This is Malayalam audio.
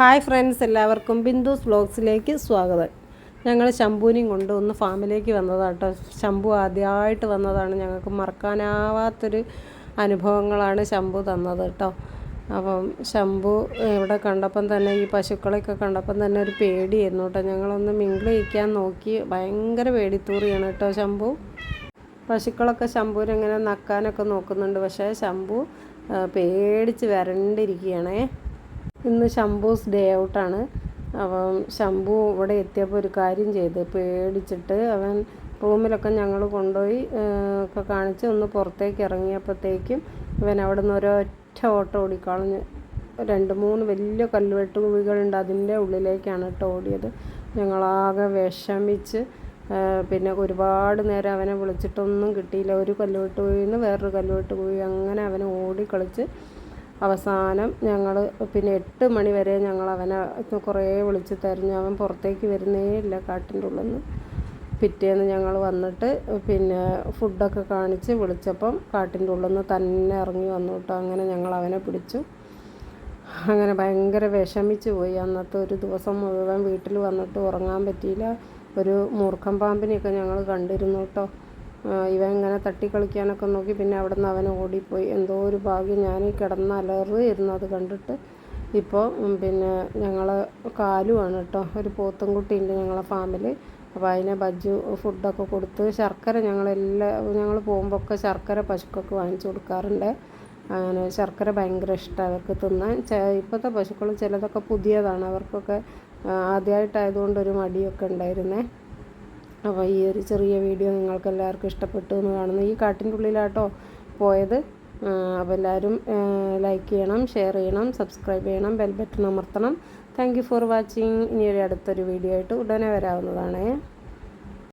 ഹായ് ഫ്രണ്ട്സ്, എല്ലാവർക്കും ബിന്ദുസ് വ്ലോഗ്സിലേക്ക് സ്വാഗതം. ഞങ്ങൾ ശംഭുവിനെയും കൊണ്ട് ഒന്ന് ഫാമിലേക്ക് വന്നതാണ് കേട്ടോ. ശംഭു ആദ്യമായിട്ട് വന്നതാണ്. ഞങ്ങൾക്ക് മറക്കാനാവാത്തൊരു അനുഭവങ്ങളാണ് ശംഭു തന്നത് കേട്ടോ. അപ്പം ശംഭു ഇവിടെ കണ്ടപ്പം തന്നെ ഈ പശുക്കളെയൊക്കെ കണ്ടപ്പം തന്നെ ഒരു പേടിയായിരുന്നു കേട്ടോ. ഞങ്ങളൊന്ന് മിങ്കിൾ ചെയ്യിക്കാൻ നോക്കി, ഭയങ്കര പേടിത്തൂറിയാണ് കേട്ടോ ശംഭു. പശുക്കളൊക്കെ ശംഭുവിനെങ്ങനെ നക്കാനൊക്കെ നോക്കുന്നുണ്ട്, പക്ഷേ ശംഭു പേടിച്ച് വരണ്ടിരിക്കുകയാണേ. ഇന്ന് ശംഭൂസ് ഡേ ഔട്ടാണ്. അപ്പം ശംഭു ഇവിടെ എത്തിയപ്പോൾ ഒരു കാര്യം ചെയ്ത്, പേടിച്ചിട്ട് അവൻ റൂമിലൊക്കെ ഞങ്ങൾ കൊണ്ടുപോയി ഒക്കെ കാണിച്ച് ഒന്ന് പുറത്തേക്ക് ഇറങ്ങിയപ്പോഴത്തേക്കും ഇവൻ അവിടെ നിന്ന് ഒരൊറ്റ ഓട്ടം ഓടിക്കളഞ്ഞ്. 2-3 വലിയ കല്ലുവെട്ട് കുഴികളുണ്ട്, അതിൻ്റെ ഉള്ളിലേക്കാണ് കേട്ടോ ഓടിയത്. ഞങ്ങളാകെ വിഷമിച്ച് പിന്നെ ഒരുപാട് നേരം അവനെ വിളിച്ചിട്ടൊന്നും കിട്ടിയില്ല. ഒരു കല്ലുവെട്ട് കുഴിയിൽ നിന്ന് വേറൊരു കല്ലുവെട്ട് കുഴി, അങ്ങനെ അവനെ ഓടിക്കളിച്ച് അവസാനം ഞങ്ങൾ പിന്നെ 8 മണി വരെ ഞങ്ങൾ അവനെ കുറേ വിളിച്ച് തിരഞ്ഞു. അവൻ പുറത്തേക്ക് വരുന്നേ ഇല്ല കാട്ടിൻ്റെ ഉള്ളിൽ നിന്ന്. പിറ്റേന്ന് ഞങ്ങൾ വന്നിട്ട് പിന്നെ ഫുഡൊക്കെ കാണിച്ച് വിളിച്ചപ്പം കാട്ടിൻ്റെ ഉള്ളിൽ നിന്ന് തന്നെ ഇറങ്ങി വന്നു കേട്ടോ. അങ്ങനെ ഞങ്ങൾ അവനെ പിടിച്ചു. അങ്ങനെ ഭയങ്കര വിഷമിച്ച് പോയി. അന്നത്തെ ഒരു ദിവസം മുഴുവൻ വീട്ടിൽ വന്നിട്ട് ഉറങ്ങാൻ പറ്റിയില്ല. ഒരു മൂർഖൻ പാമ്പിനെയൊക്കെ ഞങ്ങൾ കണ്ടിരുന്നു കേട്ടോ. ഇവൻ ഇങ്ങനെ തട്ടിക്കളിക്കാനൊക്കെ നോക്കി, പിന്നെ അവിടെ നിന്ന് അവൻ ഓടിപ്പോയി. എന്തോ ഒരു ഭാഗ്യം, ഞാൻ കിടന്ന് അലറുമായിരുന്നു അത് കണ്ടിട്ട്. ഇപ്പോൾ പിന്നെ ഞങ്ങൾ കാലുമാണ് കേട്ടോ, ഒരു പോത്തുംകുട്ടിയുണ്ട് ഞങ്ങളെ ഫാമിൽ. അപ്പോൾ അതിനെ ബജ്ജു ഫുഡൊക്കെ കൊടുത്ത് ശർക്കര ഞങ്ങൾ പോകുമ്പോൾ ഒക്കെ ശർക്കര പശുക്കൾക്ക് വാങ്ങിച്ചു കൊടുക്കാറുണ്ട്. അങ്ങനെ ശർക്കര ഭയങ്കര ഇഷ്ടമാണ് അവർക്ക് തിന്നാൻ. ഇപ്പോഴത്തെ പശുക്കൾ ചിലതൊക്കെ പുതിയതാണ്, അവർക്കൊക്കെ ആദ്യമായിട്ടായതുകൊണ്ട് ഒരു മടിയൊക്കെ ഉണ്ടായിരുന്നേ. അപ്പോൾ ഈ ഒരു ചെറിയ വീഡിയോ നിങ്ങൾക്ക് എല്ലാവർക്കും ഇഷ്ടപ്പെട്ടു എന്ന് കാണുന്നു. ഈ കാട്ടിൻ്റെ ഉള്ളിലാട്ടോ പോയത്. അപ്പോൾ എല്ലാവരും ലൈക്ക് ചെയ്യണം, ഷെയർ ചെയ്യണം, സബ്സ്ക്രൈബ് ചെയ്യണം, ബെൽ ബട്ടൺ അമർത്തണം. Thank you for watching. ഇനി അടുത്തൊരു വീഡിയോ ആയിട്ട് ഉടനെ വരാവുന്നതാണ്.